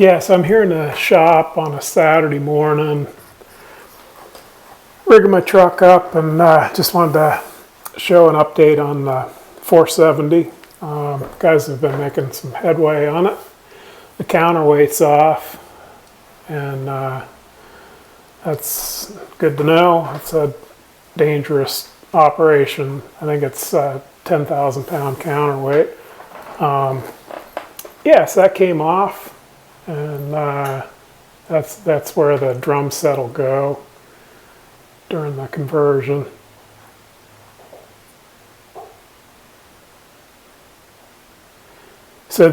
Yes, I'm here in the shop on a Saturday morning, rigging my truck up, and just wanted to show an update on the 470. Guys have been making some headway on it. The counterweight's off, and that's good to know. It's a dangerous operation. I think it's 10,000 pound counterweight. Yes, that came off, and that's where the drum set will go during the conversion. So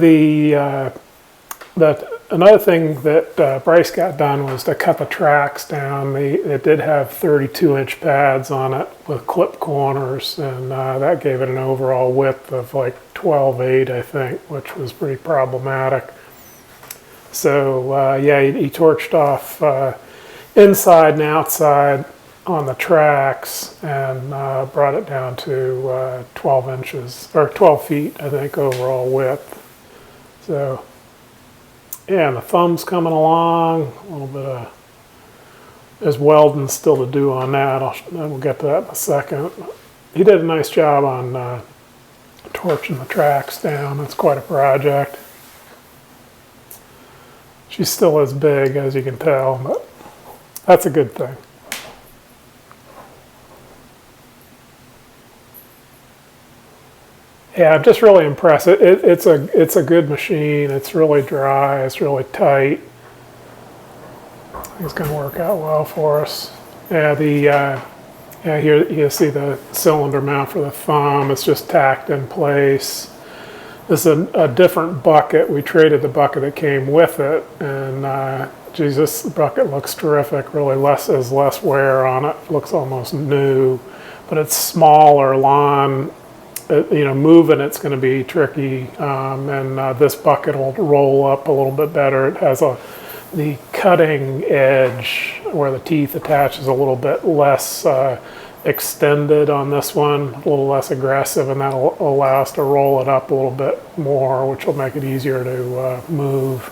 another thing that Bryce got done was to cut the tracks down. It did have 32-inch pads on it with clip corners, and that gave it an overall width of like 12.8, I think, which was pretty problematic. So yeah, he torched off inside and outside on the tracks and brought it down to 12 inches, or 12 feet, I think, overall width. So yeah, and the thumb's coming along, a little bit of, there's welding still to do on that. We'll get to that in a second. He did a nice job on torching the tracks down. It's quite a project. She's still as big, as you can tell, but that's a good thing. Yeah, I'm just really impressed. It's a good machine. It's really dry. It's really tight. I think it's going to work out well for us. Yeah, yeah, here you see the cylinder mount for the thumb. It's just tacked in place. This is a different bucket. We traded the bucket that came with it, and Jesus, the bucket looks terrific. Really, has less wear on it. Looks almost new, but it's smaller lawn. Moving it's going to be tricky, and this bucket will roll up a little bit better. It has the cutting edge where the teeth attach is a little bit less extended on this one, a little less aggressive, and that'll allow us to roll it up a little bit more, which will make it easier to move.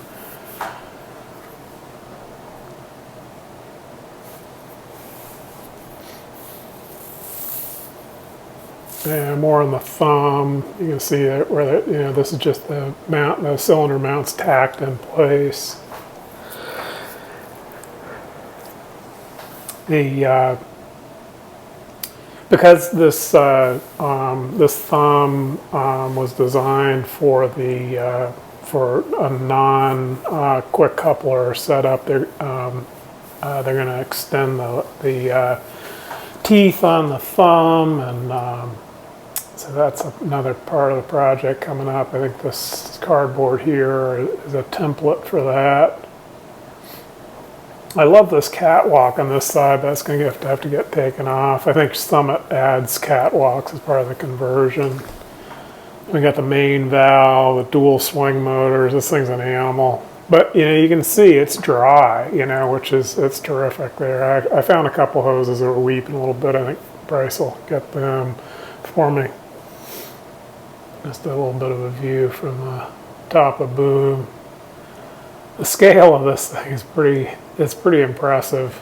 And more on the thumb, you can see where this is just the mount. The cylinder mount's tacked in place. Because this thumb was designed for a non-quick coupler setup, they're going to extend the teeth on the thumb, and so that's another part of the project coming up. I think this cardboard here is a template for that. I love this catwalk on this side, but that's going to have to get taken off. I think Summit adds catwalks as part of the conversion. We got the main valve, the dual swing motors. This thing's an animal. But you can see it's dry, it's terrific there. I found a couple hoses that were weeping a little bit. I think Bryce will get them for me. Just a little bit of a view from the top of boom. The scale of this thing is pretty impressive.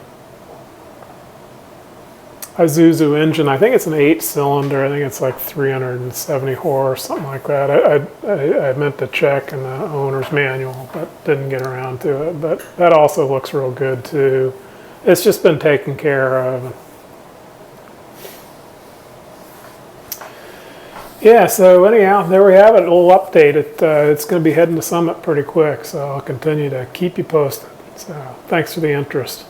Isuzu engine, I think it's an 8-cylinder. I think it's like 370 horse, something like that. I meant to check in the owner's manual, but didn't get around to it. But that also looks real good too. It's just been taken care of. Yeah, so anyhow, there we have it, a little update. It's going to be heading to Summit pretty quick, so I'll continue to keep you posted. So thanks for the interest.